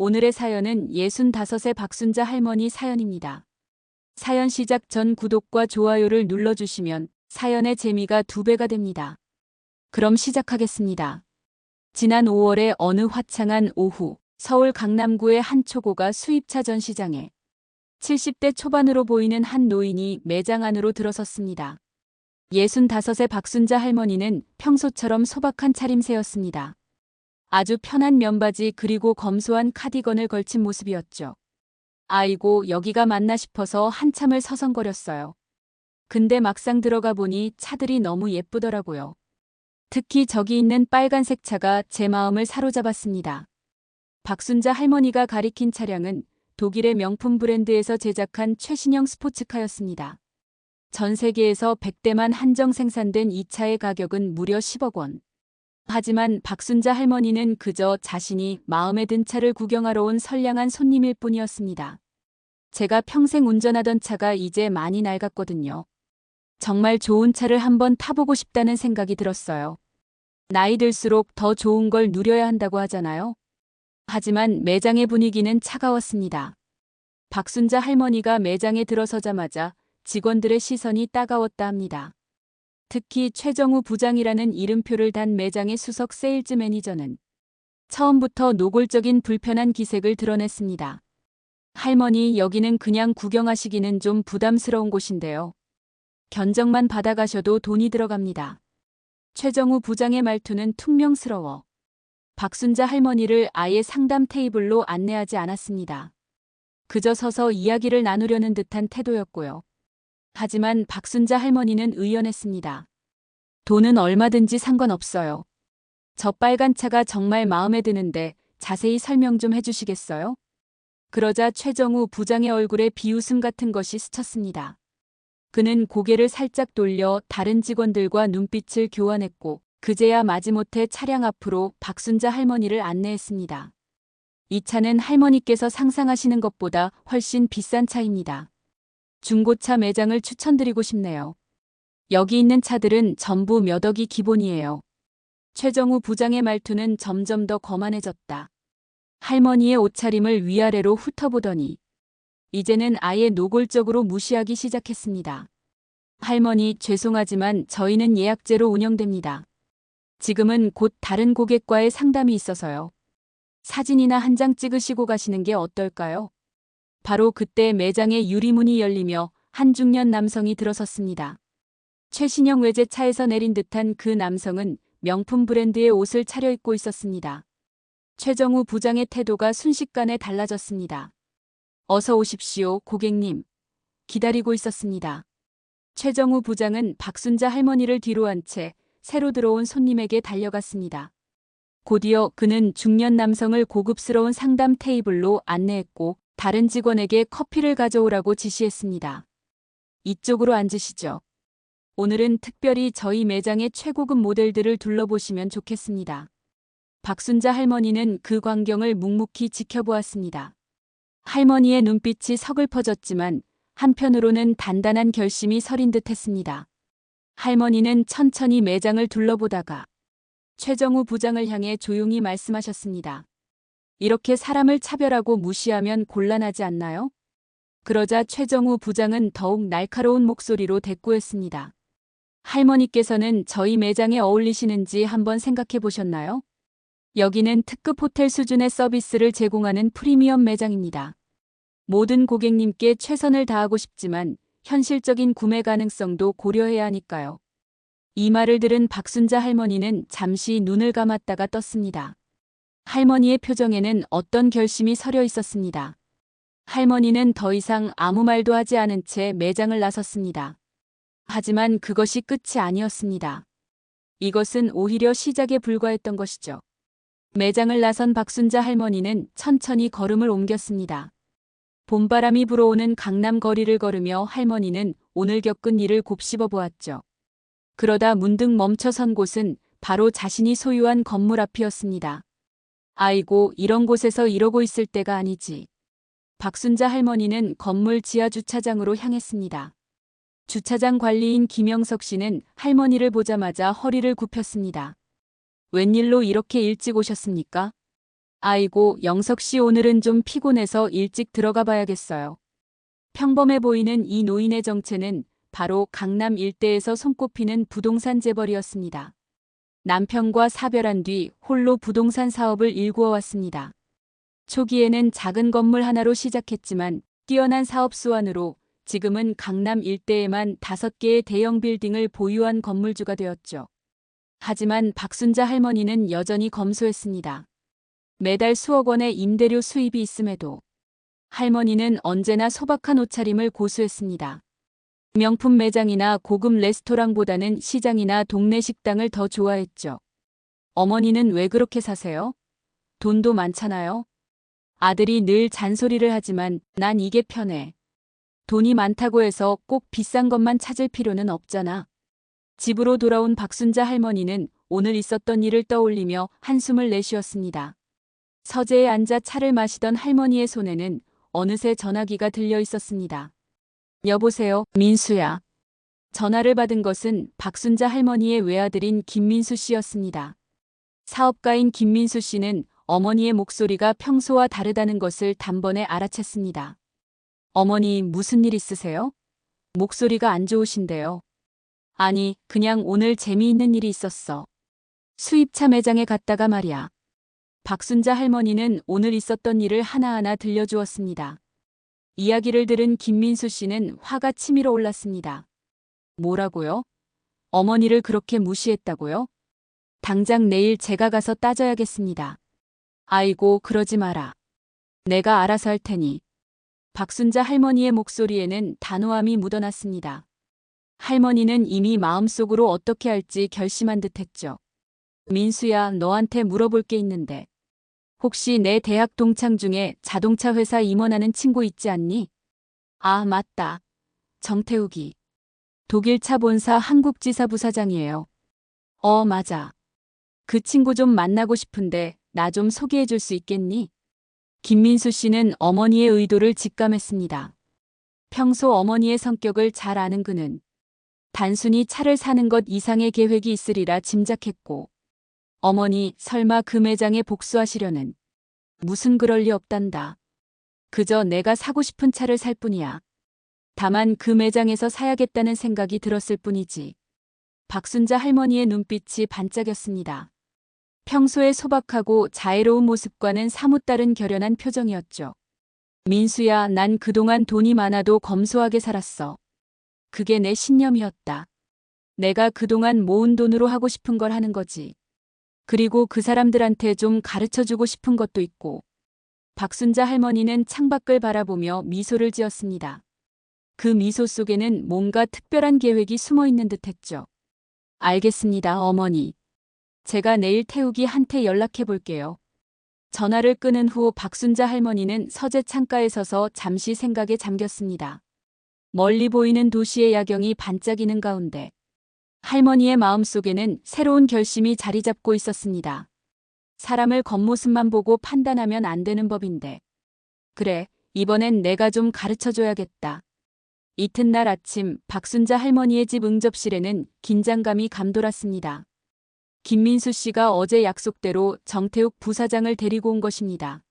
오늘의 사연은 65세 박순자 할머니 사연입니다. 사연 시작 전 구독과 좋아요를 눌러주시면 사연의 재미가 2배가 됩니다. 그럼 시작하겠습니다. 지난 5월의 어느 화창한 오후, 서울 강남구의 한 초고가 수입차 전시장에 70대 초반으로 보이는 한 노인이 매장 안으로 들어섰습니다. 65세 박순자 할머니는 평소처럼 소박한 차림새였습니다. 아주 편한 면바지 그리고 검소한 카디건을 걸친 모습이었죠. 아이고, 여기가 맞나 싶어서 한참을 서성거렸어요. 근데 막상 들어가 보니 차들이 너무 예쁘더라고요. 특히 저기 있는 빨간색 차가 제 마음을 사로잡았습니다. 박순자 할머니가 가리킨 차량은 독일의 명품 브랜드에서 제작한 최신형 스포츠카였습니다. 전 세계에서 100대만 한정 생산된 이 차의 가격은 무려 10억 원. 하지만 박순자 할머니는 그저 자신이 마음에 든 차를 구경하러 온 선량한 손님일 뿐이었습니다. 제가 평생 운전하던 차가 이제 많이 낡았거든요. 정말 좋은 차를 한번 타보고 싶다는 생각이 들었어요. 나이 들수록 더 좋은 걸 누려야 한다고 하잖아요. 하지만 매장의 분위기는 차가웠습니다. 박순자 할머니가 매장에 들어서자마자 직원들의 시선이 따가웠다 합니다. 특히 최정우 부장이라는 이름표를 단 매장의 수석 세일즈 매니저는 처음부터 노골적인 불편한 기색을 드러냈습니다. 할머니, 여기는 그냥 구경하시기는 좀 부담스러운 곳인데요. 견적만 받아가셔도 돈이 들어갑니다. 최정우 부장의 말투는 퉁명스러워 박순자 할머니를 아예 상담 테이블로 안내하지 않았습니다. 그저 서서 이야기를 나누려는 듯한 태도였고요. 하지만 박순자 할머니는 의연했습니다. 돈은 얼마든지 상관없어요. 저 빨간 차가 정말 마음에 드는데 자세히 설명 좀 해주시겠어요? 그러자 최정우 부장의 얼굴에 비웃음 같은 것이 스쳤습니다. 그는 고개를 살짝 돌려 다른 직원들과 눈빛을 교환했고 그제야 마지못해 차량 앞으로 박순자 할머니를 안내했습니다. 이 차는 할머니께서 상상하시는 것보다 훨씬 비싼 차입니다. 중고차 매장을 추천드리고 싶네요. 여기 있는 차들은 전부 몇 억이 기본이에요. 최정우 부장의 말투는 점점 더 거만해졌다. 할머니의 옷차림을 위아래로 훑어보더니 이제는 아예 노골적으로 무시하기 시작했습니다. 할머니, 죄송하지만 저희는 예약제로 운영됩니다. 지금은 곧 다른 고객과의 상담이 있어서요. 사진이나 한 장 찍으시고 가시는 게 어떨까요? 바로 그때 매장의 유리문이 열리며 한 중년 남성이 들어섰습니다. 최신형 외제차에서 내린 듯한 그 남성은 명품 브랜드의 옷을 차려입고 있었습니다. 최정우 부장의 태도가 순식간에 달라졌습니다. 어서 오십시오, 고객님. 기다리고 있었습니다. 최정우 부장은 박순자 할머니를 뒤로 한 채 새로 들어온 손님에게 달려갔습니다. 곧이어 그는 중년 남성을 고급스러운 상담 테이블로 안내했고 다른 직원에게 커피를 가져오라고 지시했습니다. 이쪽으로 앉으시죠. 오늘은 특별히 저희 매장의 최고급 모델들을 둘러보시면 좋겠습니다. 박순자 할머니는 그 광경을 묵묵히 지켜보았습니다. 할머니의 눈빛이 서글퍼졌지만 한편으로는 단단한 결심이 서린 듯했습니다. 할머니는 천천히 매장을 둘러보다가 최정우 부장을 향해 조용히 말씀하셨습니다. 이렇게 사람을 차별하고 무시하면 곤란하지 않나요? 그러자 최정우 부장은 더욱 날카로운 목소리로 대꾸했습니다. 할머니께서는 저희 매장에 어울리시는지 한번 생각해 보셨나요? 여기는 특급 호텔 수준의 서비스를 제공하는 프리미엄 매장입니다. 모든 고객님께 최선을 다하고 싶지만 현실적인 구매 가능성도 고려해야 하니까요. 이 말을 들은 박순자 할머니는 잠시 눈을 감았다가 떴습니다. 할머니의 표정에는 어떤 결심이 서려 있었습니다. 할머니는 더 이상 아무 말도 하지 않은 채 매장을 나섰습니다. 하지만 그것이 끝이 아니었습니다. 이것은 오히려 시작에 불과했던 것이죠. 매장을 나선 박순자 할머니는 천천히 걸음을 옮겼습니다. 봄바람이 불어오는 강남 거리를 걸으며 할머니는 오늘 겪은 일을 곱씹어 보았죠. 그러다 문득 멈춰선 곳은 바로 자신이 소유한 건물 앞이었습니다. 아이고, 이런 곳에서 이러고 있을 때가 아니지. 박순자 할머니는 건물 지하 주차장으로 향했습니다. 주차장 관리인 김영석 씨는 할머니를 보자마자 허리를 굽혔습니다. 웬일로 이렇게 일찍 오셨습니까? 아이고, 영석 씨 오늘은 좀 피곤해서 일찍 들어가 봐야겠어요. 평범해 보이는 이 노인의 정체는 바로 강남 일대에서 손꼽히는 부동산 재벌이었습니다. 남편과 사별한 뒤 홀로 부동산 사업을 일구어 왔습니다. 초기에는 작은 건물 하나로 시작했지만 뛰어난 사업 수완으로 지금은 강남 일대에만 5개의 대형 빌딩을 보유한 건물주가 되었죠. 하지만 박순자 할머니는 여전히 검소했습니다. 매달 수억 원의 임대료 수입이 있음에도 할머니는 언제나 소박한 옷차림을 고수했습니다. 명품 매장이나 고급 레스토랑보다는 시장이나 동네 식당을 더 좋아했죠. 어머니는 왜 그렇게 사세요? 돈도 많잖아요. 아들이 늘 잔소리를 하지만 난 이게 편해. 돈이 많다고 해서 꼭 비싼 것만 찾을 필요는 없잖아. 집으로 돌아온 박순자 할머니는 오늘 있었던 일을 떠올리며 한숨을 내쉬었습니다. 서재에 앉아 차를 마시던 할머니의 손에는 어느새 전화기가 들려 있었습니다. 여보세요, 민수야. 전화를 받은 것은 박순자 할머니의 외아들인 김민수 씨였습니다. 사업가인 김민수 씨는 어머니의 목소리가 평소와 다르다는 것을 단번에 알아챘습니다. 어머니, 무슨 일 있으세요? 목소리가 안 좋으신데요. 아니, 그냥 오늘 재미있는 일이 있었어. 수입차 매장에 갔다가 말이야. 박순자 할머니는 오늘 있었던 일을 하나하나 들려주었습니다. 이야기를 들은 김민수 씨는 화가 치밀어 올랐습니다. 뭐라고요? 어머니를 그렇게 무시했다고요? 당장 내일 제가 가서 따져야겠습니다. 아이고, 그러지 마라. 내가 알아서 할 테니. 박순자 할머니의 목소리에는 단호함이 묻어났습니다. 할머니는 이미 마음속으로 어떻게 할지 결심한 듯했죠. 민수야, 너한테 물어볼 게 있는데. 혹시 내 대학 동창 중에 자동차 회사 임원하는 친구 있지 않니? 아, 맞다. 정태욱이. 독일차 본사 한국지사 부사장이에요. 맞아. 그 친구 좀 만나고 싶은데 나 좀 소개해 줄 수 있겠니? 김민수 씨는 어머니의 의도를 직감했습니다. 평소 어머니의 성격을 잘 아는 그는 단순히 차를 사는 것 이상의 계획이 있으리라 짐작했고, 어머니, 설마 그 매장에 복수하시려는. 무슨 그럴 리 없단다. 그저 내가 사고 싶은 차를 살 뿐이야. 다만 그 매장에서 사야겠다는 생각이 들었을 뿐이지. 박순자 할머니의 눈빛이 반짝였습니다. 평소의 소박하고 자애로운 모습과는 사뭇 다른 결연한 표정이었죠. 민수야, 난 그동안 돈이 많아도 검소하게 살았어. 그게 내 신념이었다. 내가 그동안 모은 돈으로 하고 싶은 걸 하는 거지. 그리고 그 사람들한테 좀 가르쳐주고 싶은 것도 있고. 박순자 할머니는 창밖을 바라보며 미소를 지었습니다. 그 미소 속에는 뭔가 특별한 계획이 숨어 있는 듯했죠. 알겠습니다, 어머니. 제가 내일 태욱이한테 연락해 볼게요. 전화를 끊은 후 박순자 할머니는 서재 창가에 서서 잠시 생각에 잠겼습니다. 멀리 보이는 도시의 야경이 반짝이는 가운데 할머니의 마음속에는 새로운 결심이 자리 잡고 있었습니다. 사람을 겉모습만 보고 판단하면 안 되는 법인데. 그래, 이번엔 내가 좀 가르쳐줘야겠다. 이튿날 아침 박순자 할머니의 집 응접실에는 긴장감이 감돌았습니다. 김민수 씨가 어제 약속대로 정태욱 부사장을 데리고 온 것입니다.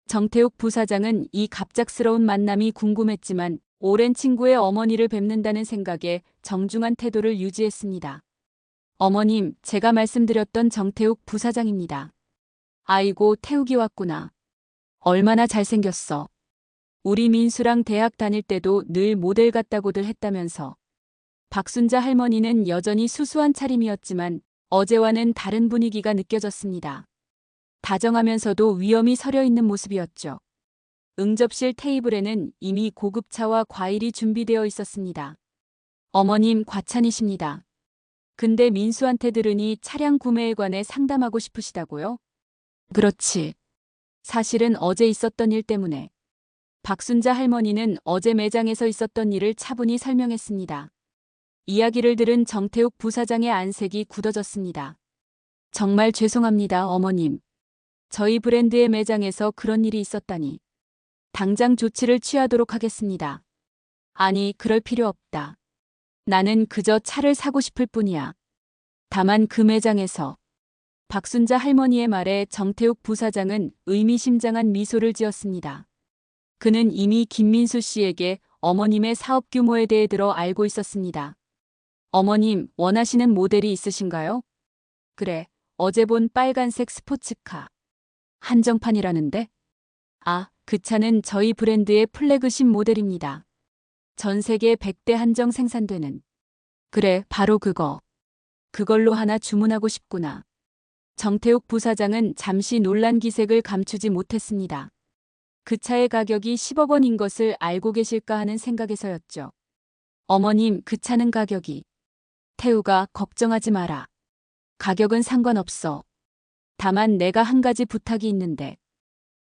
정태욱 부사장은 이 갑작스러운 만남이 궁금했지만 오랜 친구의 어머니를 뵙는다는 생각에 정중한 태도를 유지했습니다. 어머님, 제가 말씀드렸던 정태욱 부사장입니다. 아이고, 태욱이 왔구나. 얼마나 잘생겼어. 우리 민수랑 대학 다닐 때도 늘 모델 같다고들 했다면서. 박순자 할머니는 여전히 수수한 차림이었지만 어제와는 다른 분위기가 느껴졌습니다. 다정하면서도 위엄이 서려 있는 모습이었죠. 응접실 테이블에는 이미 고급차와 과일이 준비되어 있었습니다. 어머님, 과찬이십니다. 근데 민수한테 들으니 차량 구매에 관해 상담하고 싶으시다고요? 그렇지. 사실은 어제 있었던 일 때문에. 박순자 할머니는 어제 매장에서 있었던 일을 차분히 설명했습니다. 이야기를 들은 정태욱 부사장의 안색이 굳어졌습니다. 정말 죄송합니다, 어머님. 저희 브랜드의 매장에서 그런 일이 있었다니. 당장 조치를 취하도록 하겠습니다. 아니, 그럴 필요 없다. 나는 그저 차를 사고 싶을 뿐이야. 다만 그 매장에서 박순자 할머니의 말에 정태욱 부사장은 의미심장한 미소를 지었습니다. 그는 이미 김민수 씨에게 어머님의 사업 규모에 대해 들어 알고 있었습니다. 어머님, 원하시는 모델이 있으신가요? 그래, 어제 본 빨간색 스포츠카. 한정판이라는데? 아, 그 차는 저희 브랜드의 플래그십 모델입니다. 전 세계 100대 한정 생산되는. 그래, 바로 그거. 그걸로 하나 주문하고 싶구나. 정태욱 부사장은 잠시 놀란 기색을 감추지 못했습니다. 그 차의 가격이 10억 원인 것을 알고 계실까 하는 생각에서였죠. 어머님, 그 차는 가격이. 태우가 걱정하지 마라. 가격은 상관없어. 다만 내가 한 가지 부탁이 있는데.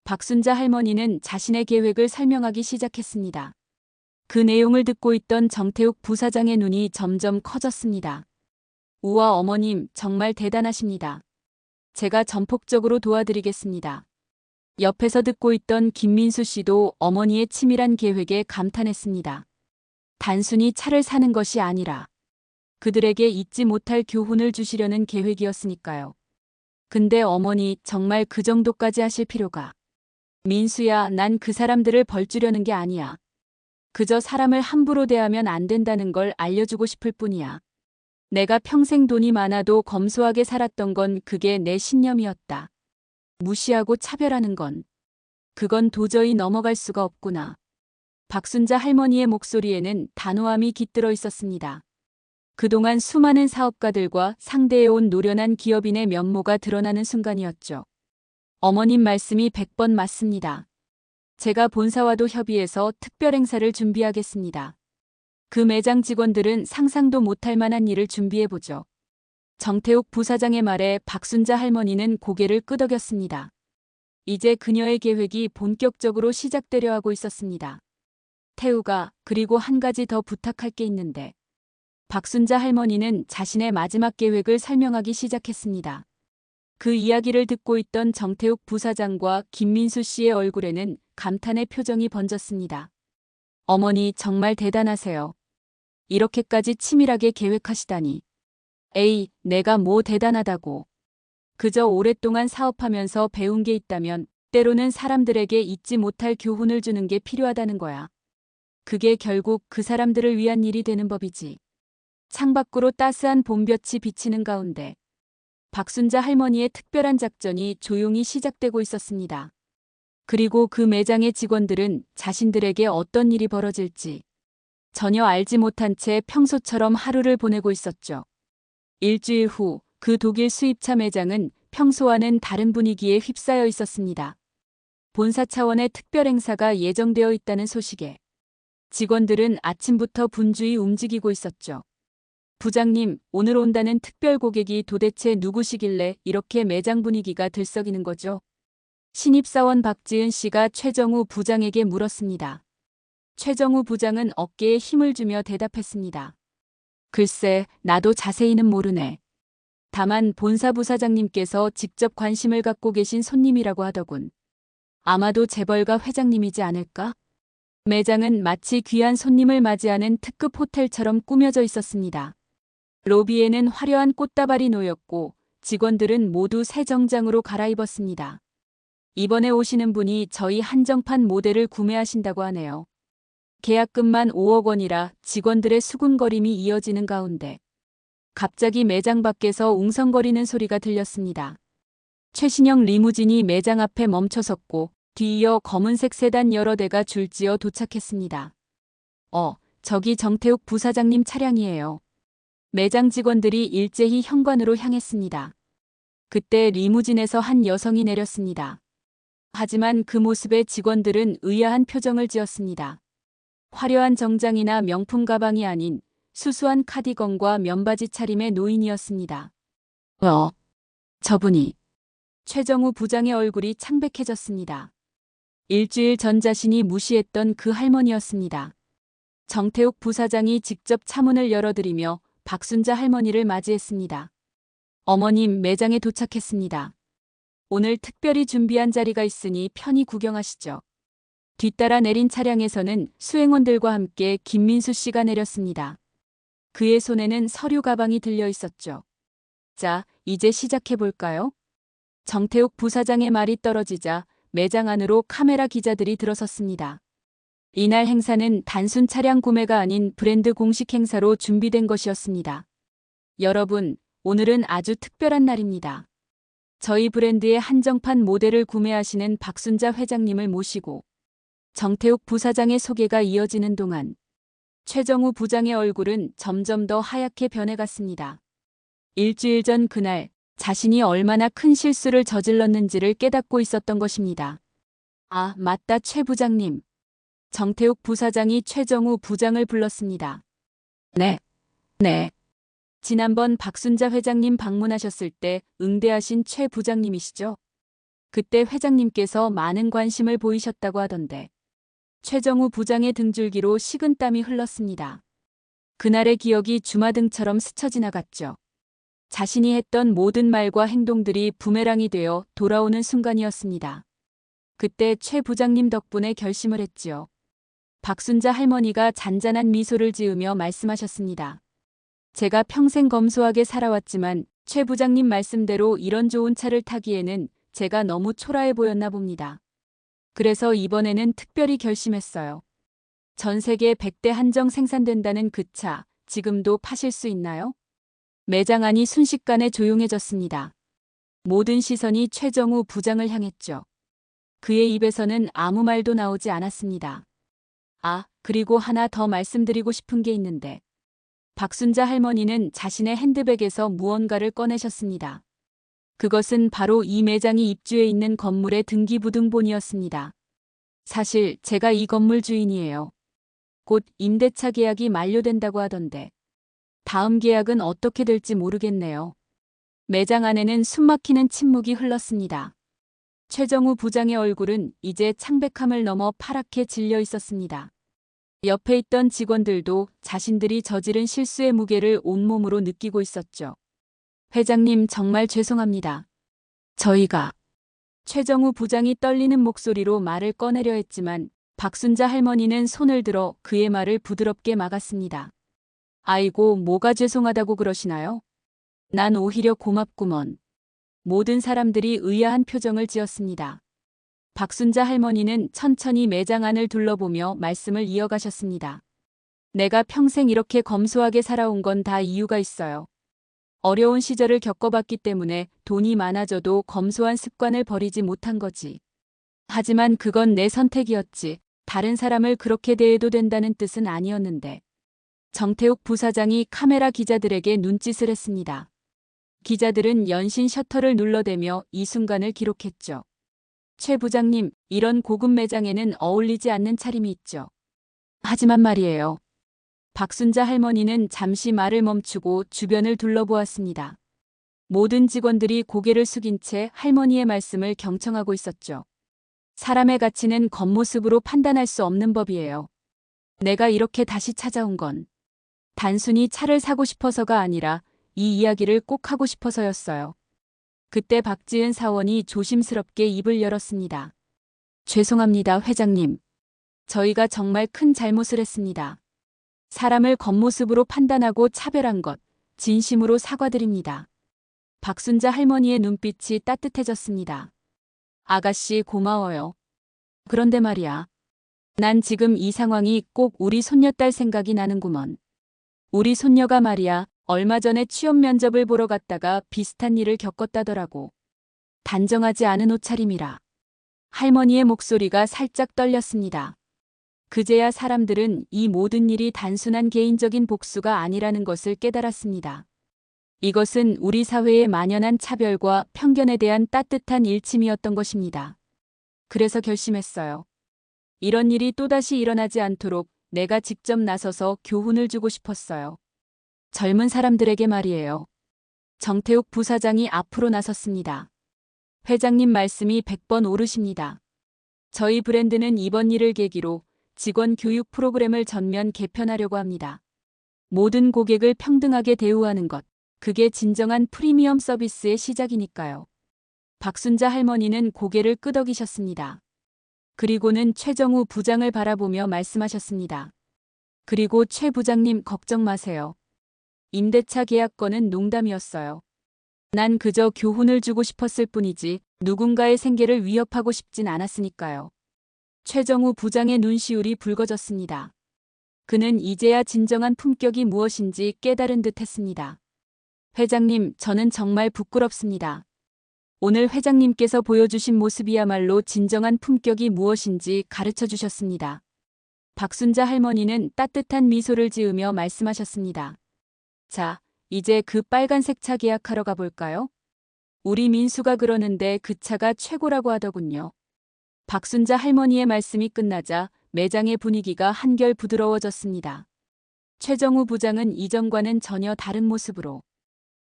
박순자 할머니는 자신의 계획을 설명하기 시작했습니다. 그 내용을 듣고 있던 정태욱 부사장의 눈이 점점 커졌습니다. 우와, 어머님, 정말 대단하십니다. 제가 전폭적으로 도와드리겠습니다. 옆에서 듣고 있던 김민수 씨도 어머니의 치밀한 계획에 감탄했습니다. 단순히 차를 사는 것이 아니라 그들에게 잊지 못할 교훈을 주시려는 계획이었으니까요. 근데 어머니, 정말 그 정도까지 하실 필요가. 민수야, 난 그 사람들을 벌주려는 게 아니야. 그저 사람을 함부로 대하면 안 된다는 걸 알려주고 싶을 뿐이야. 내가 평생 돈이 많아도 검소하게 살았던 건 그게 내 신념이었다. 무시하고 차별하는 건. 그건 도저히 넘어갈 수가 없구나. 박순자 할머니의 목소리에는 단호함이 깃들어 있었습니다. 그동안 수많은 사업가들과 상대해온 노련한 기업인의 면모가 드러나는 순간이었죠. 어머님 말씀이 100번 맞습니다. 제가 본사와도 협의해서 특별 행사를 준비하겠습니다. 그 매장 직원들은 상상도 못할 만한 일을 준비해보죠. 정태욱 부사장의 말에 박순자 할머니는 고개를 끄덕였습니다. 이제 그녀의 계획이 본격적으로 시작되려 하고 있었습니다. 태우가, 그리고 한 가지 더 부탁할 게 있는데. 박순자 할머니는 자신의 마지막 계획을 설명하기 시작했습니다. 그 이야기를 듣고 있던 정태욱 부사장과 김민수 씨의 얼굴에는 감탄의 표정이 번졌습니다. 어머니, 정말 대단하세요. 이렇게까지 치밀하게 계획하시다니. 에이, 내가 뭐 대단하다고. 그저 오랫동안 사업하면서 배운 게 있다면 때로는 사람들에게 잊지 못할 교훈을 주는 게 필요하다는 거야. 그게 결국 그 사람들을 위한 일이 되는 법이지. 창밖으로 따스한 봄볕이 비치는 가운데 박순자 할머니의 특별한 작전이 조용히 시작되고 있었습니다. 그리고 그 매장의 직원들은 자신들에게 어떤 일이 벌어질지 전혀 알지 못한 채 평소처럼 하루를 보내고 있었죠. 일주일 후 그 독일 수입차 매장은 평소와는 다른 분위기에 휩싸여 있었습니다. 본사 차원의 특별 행사가 예정되어 있다는 소식에 직원들은 아침부터 분주히 움직이고 있었죠. 부장님, 오늘 온다는 특별 고객이 도대체 누구시길래 이렇게 매장 분위기가 들썩이는 거죠? 신입사원 박지은 씨가 최정우 부장에게 물었습니다. 최정우 부장은 어깨에 힘을 주며 대답했습니다. 글쎄, 나도 자세히는 모르네. 다만 본사 부사장님께서 직접 관심을 갖고 계신 손님이라고 하더군. 아마도 재벌가 회장님이지 않을까? 매장은 마치 귀한 손님을 맞이하는 특급 호텔처럼 꾸며져 있었습니다. 로비에는 화려한 꽃다발이 놓였고 직원들은 모두 새 정장으로 갈아입었습니다. 이번에 오시는 분이 저희 한정판 모델을 구매하신다고 하네요. 계약금만 5억 원이라 직원들의 수군거림이 이어지는 가운데 갑자기 매장 밖에서 웅성거리는 소리가 들렸습니다. 최신형 리무진이 매장 앞에 멈춰섰고 뒤이어 검은색 세단 여러 대가 줄지어 도착했습니다. 저기 정태욱 부사장님 차량이에요. 매장 직원들이 일제히 현관으로 향했습니다. 그때 리무진에서 한 여성이 내렸습니다. 하지만 그 모습에 직원들은 의아한 표정을 지었습니다. 화려한 정장이나 명품 가방이 아닌 수수한 카디건과 면바지 차림의 노인이었습니다. 저분이. 최정우 부장의 얼굴이 창백해졌습니다. 일주일 전 자신이 무시했던 그 할머니였습니다. 정태욱 부사장이 직접 차문을 열어드리며 박순자 할머니를 맞이했습니다. 어머님, 매장에 도착했습니다. 오늘 특별히 준비한 자리가 있으니 편히 구경하시죠. 뒤따라 내린 차량에서는 수행원들과 함께 김민수 씨가 내렸습니다. 그의 손에는 서류 가방이 들려 있었죠. 자, 이제 시작해볼까요? 정태욱 부사장의 말이 떨어지자 매장 안으로 카메라 기자들이 들어섰습니다. 이날 행사는 단순 차량 구매가 아닌 브랜드 공식 행사로 준비된 것이었습니다. 여러분, 오늘은 아주 특별한 날입니다. 저희 브랜드의 한정판 모델을 구매하시는 박순자 회장님을 모시고 정태욱 부사장의 소개가 이어지는 동안 최정우 부장의 얼굴은 점점 더 하얗게 변해갔습니다. 일주일 전 그날 자신이 얼마나 큰 실수를 저질렀는지를 깨닫고 있었던 것입니다. 아, 맞다, 최 부장님. 정태욱 부사장이 최정우 부장을 불렀습니다. 네. 지난번 박순자 회장님 방문하셨을 때 응대하신 최 부장님이시죠? 그때 회장님께서 많은 관심을 보이셨다고 하던데 최정우 부장의 등줄기로 식은땀이 흘렀습니다. 그날의 기억이 주마등처럼 스쳐 지나갔죠. 자신이 했던 모든 말과 행동들이 부메랑이 되어 돌아오는 순간이었습니다. 그때 최 부장님 덕분에 결심을 했지요. 박순자 할머니가 잔잔한 미소를 지으며 말씀하셨습니다. 제가 평생 검소하게 살아왔지만 최 부장님 말씀대로 이런 좋은 차를 타기에는 제가 너무 초라해 보였나 봅니다. 그래서 이번에는 특별히 결심했어요. 전 세계 100대 한정 생산된다는 그 차, 지금도 파실 수 있나요? 매장 안이 순식간에 조용해졌습니다. 모든 시선이 최정우 부장을 향했죠. 그의 입에서는 아무 말도 나오지 않았습니다. 아, 그리고 하나 더 말씀드리고 싶은 게 있는데. 박순자 할머니는 자신의 핸드백에서 무언가를 꺼내셨습니다. 그것은 바로 이 매장이 입주해 있는 건물의 등기부등본이었습니다. 사실 제가 이 건물 주인이에요. 곧 임대차 계약이 만료된다고 하던데 다음 계약은 어떻게 될지 모르겠네요. 매장 안에는 숨막히는 침묵이 흘렀습니다. 최정우 부장의 얼굴은 이제 창백함을 넘어 파랗게 질려 있었습니다. 옆에 있던 직원들도 자신들이 저지른 실수의 무게를 온몸으로 느끼고 있었죠. 회장님, 정말 죄송합니다. 저희가 최정우 부장이 떨리는 목소리로 말을 꺼내려 했지만 박순자 할머니는 손을 들어 그의 말을 부드럽게 막았습니다. 아이고, 뭐가 죄송하다고 그러시나요? 난 오히려 고맙구먼. 모든 사람들이 의아한 표정을 지었습니다. 박순자 할머니는 천천히 매장 안을 둘러보며 말씀을 이어가셨습니다. 내가 평생 이렇게 검소하게 살아온 건 다 이유가 있어요. 어려운 시절을 겪어봤기 때문에 돈이 많아져도 검소한 습관을 버리지 못한 거지. 하지만 그건 내 선택이었지. 다른 사람을 그렇게 대해도 된다는 뜻은 아니었는데. 정태욱 부사장이 카메라 기자들에게 눈짓을 했습니다. 기자들은 연신 셔터를 눌러대며 이 순간을 기록했죠. 최 부장님, 이런 고급 매장에는 어울리지 않는 차림이 있죠. 하지만 말이에요. 박순자 할머니는 잠시 말을 멈추고 주변을 둘러보았습니다. 모든 직원들이 고개를 숙인 채 할머니의 말씀을 경청하고 있었죠. 사람의 가치는 겉모습으로 판단할 수 없는 법이에요. 내가 이렇게 다시 찾아온 건 단순히 차를 사고 싶어서가 아니라 이 이야기를 꼭 하고 싶어서였어요. 그때 박지은 사원이 조심스럽게 입을 열었습니다. 죄송합니다, 회장님. 저희가 정말 큰 잘못을 했습니다. 사람을 겉모습으로 판단하고 차별한 것, 진심으로 사과드립니다. 박순자 할머니의 눈빛이 따뜻해졌습니다. 아가씨, 고마워요. 그런데 말이야. 난 지금 이 상황이 꼭 우리 손녀딸 생각이 나는구먼. 우리 손녀가 말이야, 얼마 전에 취업 면접을 보러 갔다가 비슷한 일을 겪었다더라고. 단정하지 않은 옷차림이라. 할머니의 목소리가 살짝 떨렸습니다. 그제야 사람들은 이 모든 일이 단순한 개인적인 복수가 아니라는 것을 깨달았습니다. 이것은 우리 사회의 만연한 차별과 편견에 대한 따뜻한 일침이었던 것입니다. 그래서 결심했어요. 이런 일이 또다시 일어나지 않도록 내가 직접 나서서 교훈을 주고 싶었어요. 젊은 사람들에게 말이에요. 정태욱 부사장이 앞으로 나섰습니다. 회장님 말씀이 100번 옳으십니다. 저희 브랜드는 이번 일을 계기로 직원 교육 프로그램을 전면 개편하려고 합니다. 모든 고객을 평등하게 대우하는 것, 그게 진정한 프리미엄 서비스의 시작이니까요. 박순자 할머니는 고개를 끄덕이셨습니다. 그리고는 최정우 부장을 바라보며 말씀하셨습니다. 그리고 최 부장님, 걱정 마세요. 임대차 계약건은 농담이었어요. 난 그저 교훈을 주고 싶었을 뿐이지 누군가의 생계를 위협하고 싶진 않았으니까요. 최정우 부장의 눈시울이 붉어졌습니다. 그는 이제야 진정한 품격이 무엇인지 깨달은 듯 했습니다. 회장님, 저는 정말 부끄럽습니다. 오늘 회장님께서 보여주신 모습이야말로 진정한 품격이 무엇인지 가르쳐 주셨습니다. 박순자 할머니는 따뜻한 미소를 지으며 말씀하셨습니다. 자, 이제 그 빨간색 차 계약하러 가볼까요? 우리 민수가 그러는데 그 차가 최고라고 하더군요. 박순자 할머니의 말씀이 끝나자 매장의 분위기가 한결 부드러워졌습니다. 최정우 부장은 이전과는 전혀 다른 모습으로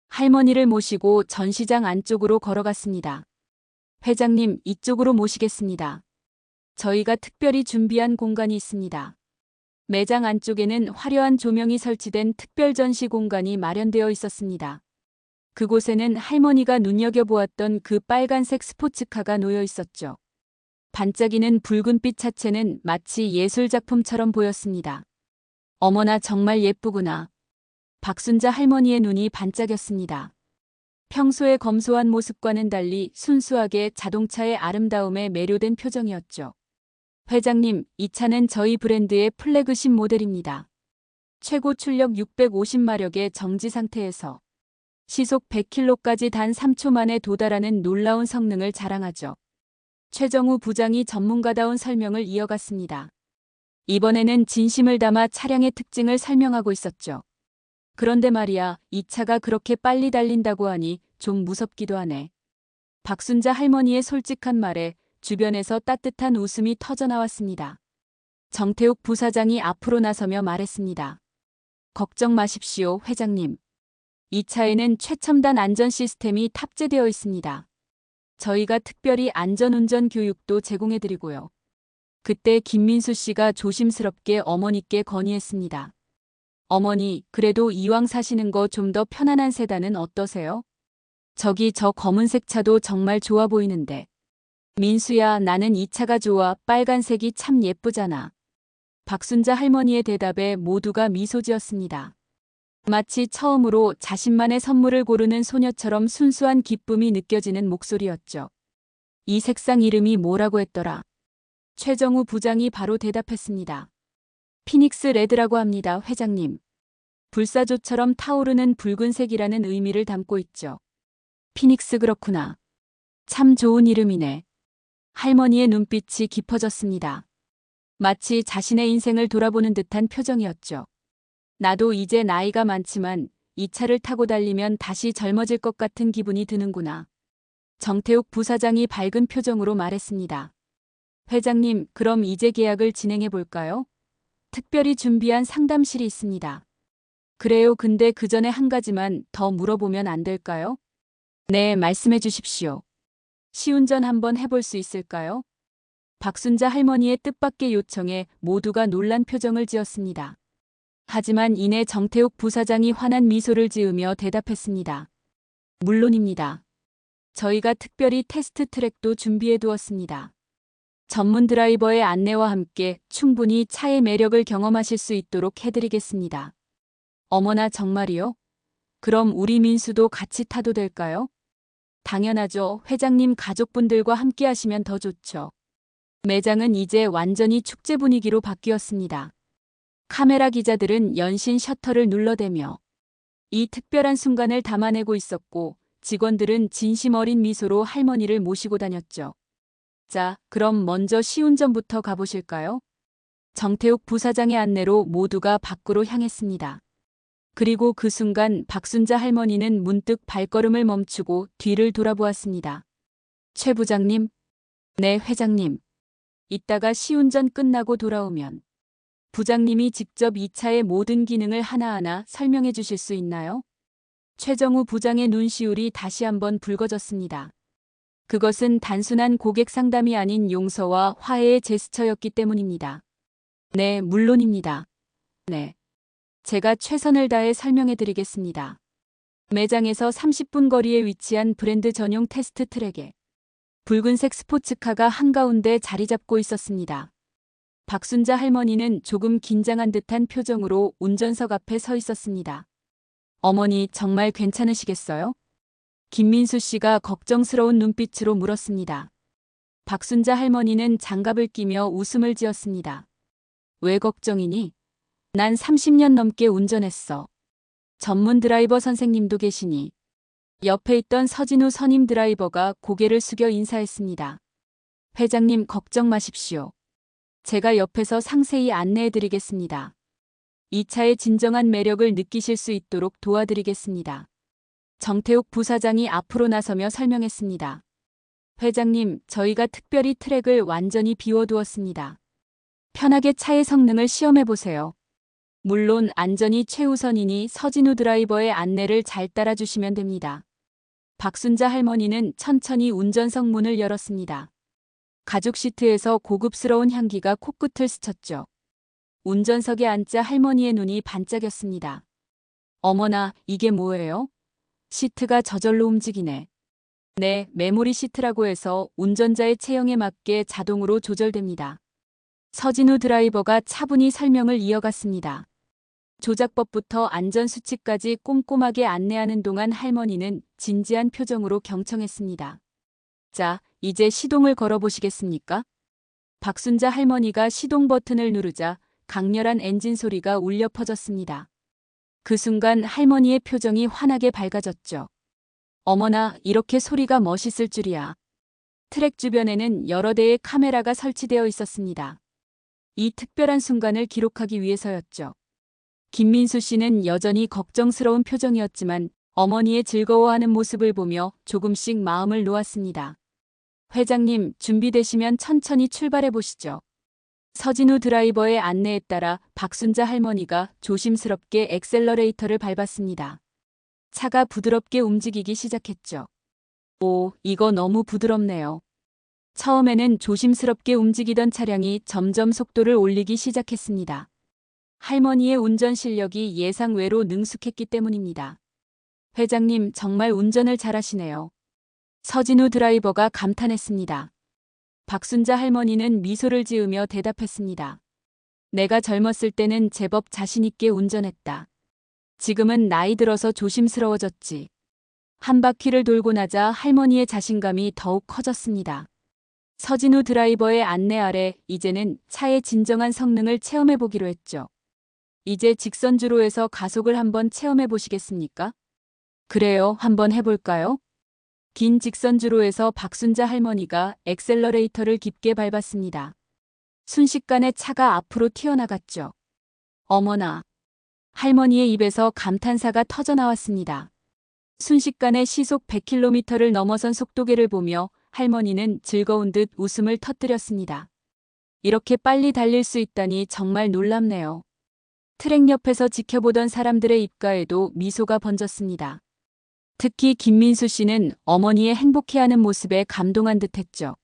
할머니를 모시고 전시장 안쪽으로 걸어갔습니다. 회장님, 이쪽으로 모시겠습니다. 저희가 특별히 준비한 공간이 있습니다. 매장 안쪽에는 화려한 조명이 설치된 특별 전시 공간이 마련되어 있었습니다. 그곳에는 할머니가 눈여겨보았던 그 빨간색 스포츠카가 놓여 있었죠. 반짝이는 붉은빛 차체는 마치 예술작품처럼 보였습니다. 어머나 정말 예쁘구나. 박순자 할머니의 눈이 반짝였습니다. 평소의 검소한 모습과는 달리 순수하게 자동차의 아름다움에 매료된 표정이었죠. 회장님, 이 차는 저희 브랜드의 플래그십 모델입니다. 최고 출력 650마력의 정지 상태에서 시속 100km까지 단 3초 만에 도달하는 놀라운 성능을 자랑하죠. 최정우 부장이 전문가다운 설명을 이어갔습니다. 이번에는 진심을 담아 차량의 특징을 설명하고 있었죠. 그런데 말이야, 이 차가 그렇게 빨리 달린다고 하니 좀 무섭기도 하네. 박순자 할머니의 솔직한 말에 주변에서 따뜻한 웃음이 터져나왔습니다. 정태욱 부사장이 앞으로 나서며 말했습니다. 걱정 마십시오, 회장님. 이 차에는 최첨단 안전 시스템이 탑재되어 있습니다. 저희가 특별히 안전운전 교육도 제공해드리고요. 그때 김민수 씨가 조심스럽게 어머니께 건의했습니다. 어머니, 그래도 이왕 사시는 거 좀 더 편안한 세단은 어떠세요? 저기 저 검은색 차도 정말 좋아 보이는데. 민수야, 나는 이 차가 좋아. 빨간색이 참 예쁘잖아. 박순자 할머니의 대답에 모두가 미소 지었습니다. 마치 처음으로 자신만의 선물을 고르는 소녀처럼 순수한 기쁨이 느껴지는 목소리였죠. 이 색상 이름이 뭐라고 했더라? 최정우 부장이 바로 대답했습니다. 피닉스 레드라고 합니다, 회장님. 불사조처럼 타오르는 붉은색이라는 의미를 담고 있죠. 피닉스 그렇구나. 참 좋은 이름이네. 할머니의 눈빛이 깊어졌습니다. 마치 자신의 인생을 돌아보는 듯한 표정이었죠. 나도 이제 나이가 많지만 이 차를 타고 달리면 다시 젊어질 것 같은 기분이 드는구나. 정태욱 부사장이 밝은 표정으로 말했습니다. 회장님, 그럼 이제 계약을 진행해 볼까요? 특별히 준비한 상담실이 있습니다. 그래요, 근데 그 전에 한 가지만 더 물어보면 안 될까요? 네, 말씀해 주십시오. 시운전 한번 해볼 수 있을까요? 박순자 할머니의 뜻밖의 요청에 모두가 놀란 표정을 지었습니다. 하지만 이내 정태욱 부사장이 환한 미소를 지으며 대답했습니다. 물론입니다. 저희가 특별히 테스트 트랙도 준비해 두었습니다. 전문 드라이버의 안내와 함께 충분히 차의 매력을 경험하실 수 있도록 해드리겠습니다. 어머나 정말이요? 그럼 우리 민수도 같이 타도 될까요? 당연하죠. 회장님 가족분들과 함께 하시면 더 좋죠. 매장은 이제 완전히 축제 분위기로 바뀌었습니다. 카메라 기자들은 연신 셔터를 눌러대며 이 특별한 순간을 담아내고 있었고 직원들은 진심 어린 미소로 할머니를 모시고 다녔죠. 자, 그럼 먼저 시운전부터 가보실까요? 정태욱 부사장의 안내로 모두가 밖으로 향했습니다. 그리고 그 순간 박순자 할머니는 문득 발걸음을 멈추고 뒤를 돌아보았습니다. 최 부장님? 네, 회장님. 이따가 시운전 끝나고 돌아오면 부장님이 직접 이 차의 모든 기능을 하나하나 설명해 주실 수 있나요? 최정우 부장의 눈시울이 다시 한번 붉어졌습니다. 그것은 단순한 고객 상담이 아닌 용서와 화해의 제스처였기 때문입니다. 네, 물론입니다. 네. 제가 최선을 다해 설명해 드리겠습니다. 매장에서 30분 거리에 위치한 브랜드 전용 테스트 트랙에 붉은색 스포츠카가 한가운데 자리 잡고 있었습니다. 박순자 할머니는 조금 긴장한 듯한 표정으로 운전석 앞에 서 있었습니다. 어머니, 정말 괜찮으시겠어요? 김민수 씨가 걱정스러운 눈빛으로 물었습니다. 박순자 할머니는 장갑을 끼며 웃음을 지었습니다. 왜 걱정이니? 난 30년 넘게 운전했어. 전문 드라이버 선생님도 계시니. 옆에 있던 서진우 선임 드라이버가 고개를 숙여 인사했습니다. 회장님 걱정 마십시오. 제가 옆에서 상세히 안내해 드리겠습니다. 이 차의 진정한 매력을 느끼실 수 있도록 도와드리겠습니다. 정태욱 부사장이 앞으로 나서며 설명했습니다. 회장님, 저희가 특별히 트랙을 완전히 비워두었습니다. 편하게 차의 성능을 시험해 보세요. 물론 안전이 최우선이니 서진우 드라이버의 안내를 잘 따라주시면 됩니다. 박순자 할머니는 천천히 운전석 문을 열었습니다. 가죽 시트에서 고급스러운 향기가 코끝을 스쳤죠. 운전석에 앉자 할머니의 눈이 반짝였습니다. 어머나, 이게 뭐예요? 시트가 저절로 움직이네. 네, 메모리 시트라고 해서 운전자의 체형에 맞게 자동으로 조절됩니다. 서진우 드라이버가 차분히 설명을 이어갔습니다. 조작법부터 안전수칙까지 꼼꼼하게 안내하는 동안 할머니는 진지한 표정으로 경청했습니다. 자, 이제 시동을 걸어보시겠습니까? 박순자 할머니가 시동 버튼을 누르자 강렬한 엔진 소리가 울려 퍼졌습니다. 그 순간 할머니의 표정이 환하게 밝아졌죠. 어머나, 이렇게 소리가 멋있을 줄이야. 트랙 주변에는 여러 대의 카메라가 설치되어 있었습니다. 이 특별한 순간을 기록하기 위해서였죠. 김민수 씨는 여전히 걱정스러운 표정이었지만 어머니의 즐거워하는 모습을 보며 조금씩 마음을 놓았습니다. 회장님, 준비되시면 천천히 출발해 보시죠. 서진우 드라이버의 안내에 따라 박순자 할머니가 조심스럽게 엑셀러레이터를 밟았습니다. 차가 부드럽게 움직이기 시작했죠. 오, 이거 너무 부드럽네요. 처음에는 조심스럽게 움직이던 차량이 점점 속도를 올리기 시작했습니다. 할머니의 운전 실력이 예상 외로 능숙했기 때문입니다. 회장님, 정말 운전을 잘하시네요. 서진우 드라이버가 감탄했습니다. 박순자 할머니는 미소를 지으며 대답했습니다. 내가 젊었을 때는 제법 자신있게 운전했다. 지금은 나이 들어서 조심스러워졌지. 한 바퀴를 돌고 나자 할머니의 자신감이 더욱 커졌습니다. 서진우 드라이버의 안내 아래 이제는 차의 진정한 성능을 체험해 보기로 했죠. 이제 직선주로에서 가속을 한번 체험해 보시겠습니까? 그래요, 한번 해볼까요? 긴 직선주로에서 박순자 할머니가 엑셀러레이터를 깊게 밟았습니다. 순식간에 차가 앞으로 튀어나갔죠. 어머나! 할머니의 입에서 감탄사가 터져나왔습니다. 순식간에 시속 100km를 넘어선 속도계를 보며 할머니는 즐거운 듯 웃음을 터뜨렸습니다. 이렇게 빨리 달릴 수 있다니 정말 놀랍네요. 트랙 옆에서 지켜보던 사람들의 입가에도 미소가 번졌습니다. 특히 김민수 씨는 어머니의 행복해하는 모습에 감동한 듯했죠.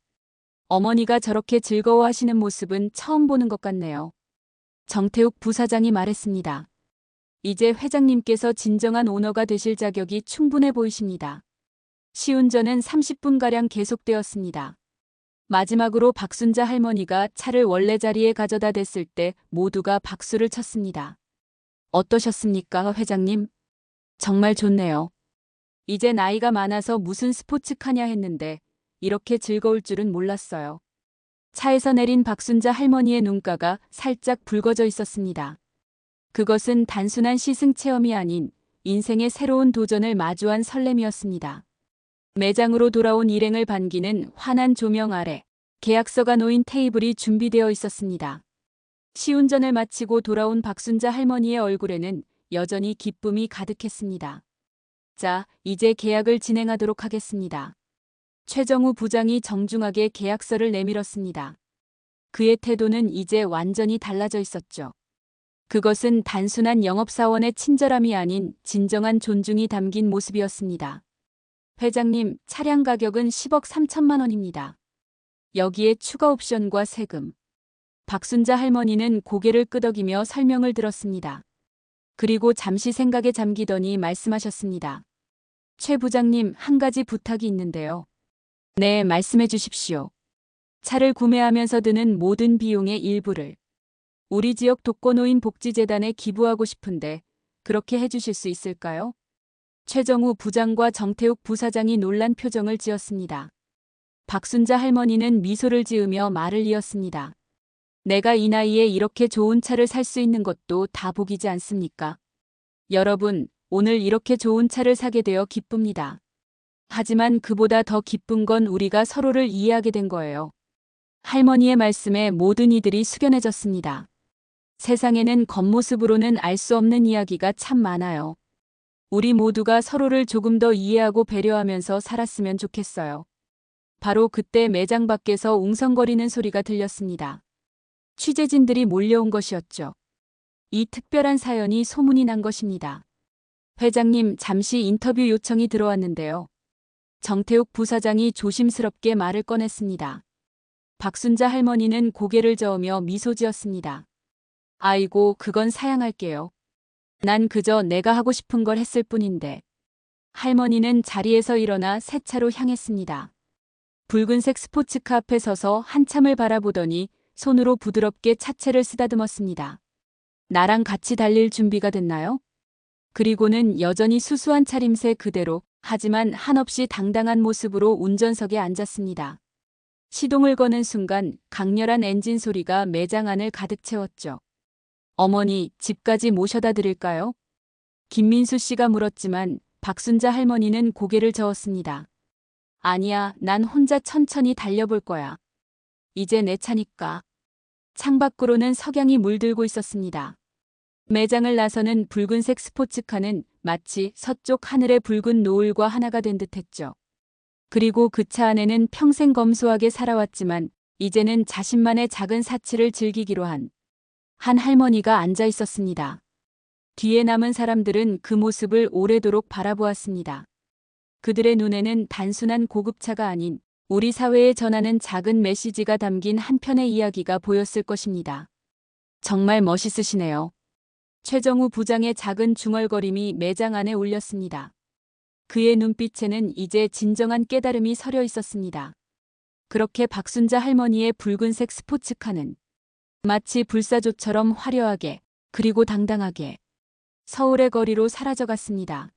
어머니가 저렇게 즐거워하시는 모습은 처음 보는 것 같네요. 정태욱 부사장이 말했습니다. 이제 회장님께서 진정한 오너가 되실 자격이 충분해 보이십니다. 시운전은 30분가량 계속되었습니다. 마지막으로 박순자 할머니가 차를 원래 자리에 가져다 댔을 때 모두가 박수를 쳤습니다. 어떠셨습니까, 회장님? 정말 좋네요. 이제 나이가 많아서 무슨 스포츠카냐 했는데 이렇게 즐거울 줄은 몰랐어요. 차에서 내린 박순자 할머니의 눈가가 살짝 붉어져 있었습니다. 그것은 단순한 시승 체험이 아닌 인생의 새로운 도전을 마주한 설렘이었습니다. 매장으로 돌아온 일행을 반기는 환한 조명 아래 계약서가 놓인 테이블이 준비되어 있었습니다. 시운전을 마치고 돌아온 박순자 할머니의 얼굴에는 여전히 기쁨이 가득했습니다. 자, 이제 계약을 진행하도록 하겠습니다. 최정우 부장이 정중하게 계약서를 내밀었습니다. 그의 태도는 이제 완전히 달라져 있었죠. 그것은 단순한 영업사원의 친절함이 아닌 진정한 존중이 담긴 모습이었습니다. 회장님, 차량 가격은 10억 3천만 원입니다. 여기에 추가 옵션과 세금. 박순자 할머니는 고개를 끄덕이며 설명을 들었습니다. 그리고 잠시 생각에 잠기더니 말씀하셨습니다. 최 부장님, 한 가지 부탁이 있는데요. 네, 말씀해 주십시오. 차를 구매하면서 드는 모든 비용의 일부를 우리 지역 독거노인 복지재단에 기부하고 싶은데 그렇게 해주실 수 있을까요? 최정우 부장과 정태욱 부사장이 놀란 표정을 지었습니다. 박순자 할머니는 미소를 지으며 말을 이었습니다. 내가 이 나이에 이렇게 좋은 차를 살 수 있는 것도 다 복이지 않습니까? 여러분, 오늘 이렇게 좋은 차를 사게 되어 기쁩니다. 하지만 그보다 더 기쁜 건 우리가 서로를 이해하게 된 거예요. 할머니의 말씀에 모든 이들이 숙연해졌습니다. 세상에는 겉모습으로는 알 수 없는 이야기가 참 많아요. 우리 모두가 서로를 조금 더 이해하고 배려하면서 살았으면 좋겠어요. 바로 그때 매장 밖에서 웅성거리는 소리가 들렸습니다. 취재진들이 몰려온 것이었죠. 이 특별한 사연이 소문이 난 것입니다. 회장님, 잠시 인터뷰 요청이 들어왔는데요. 정태욱 부사장이 조심스럽게 말을 꺼냈습니다. 박순자 할머니는 고개를 저으며 미소 지었습니다. 아이고, 그건 사양할게요. 난 그저 내가 하고 싶은 걸 했을 뿐인데. 할머니는 자리에서 일어나 새 차로 향했습니다. 붉은색 스포츠카 앞에 서서 한참을 바라보더니 손으로 부드럽게 차체를 쓰다듬었습니다. 나랑 같이 달릴 준비가 됐나요? 그리고는 여전히 수수한 차림새 그대로, 하지만 한없이 당당한 모습으로 운전석에 앉았습니다. 시동을 거는 순간 강렬한 엔진 소리가 매장 안을 가득 채웠죠. 어머니, 집까지 모셔다 드릴까요? 김민수 씨가 물었지만 박순자 할머니는 고개를 저었습니다. 아니야, 난 혼자 천천히 달려볼 거야. 이제 내 차니까. 창밖으로는 석양이 물들고 있었습니다. 매장을 나서는 붉은색 스포츠카는 마치 서쪽 하늘의 붉은 노을과 하나가 된 듯했죠. 그리고 그 차 안에는 평생 검소하게 살아왔지만 이제는 자신만의 작은 사치를 즐기기로 한 할머니가 앉아 있었습니다. 뒤에 남은 사람들은 그 모습을 오래도록 바라보았습니다. 그들의 눈에는 단순한 고급차가 아닌 우리 사회에 전하는 작은 메시지가 담긴 한 편의 이야기가 보였을 것입니다. 정말 멋있으시네요. 최정우 부장의 작은 중얼거림이 매장 안에 울렸습니다. 그의 눈빛에는 이제 진정한 깨달음이 서려 있었습니다. 그렇게 박순자 할머니의 붉은색 스포츠카는 마치 불사조처럼 화려하게 그리고 당당하게 서울의 거리로 사라져갔습니다.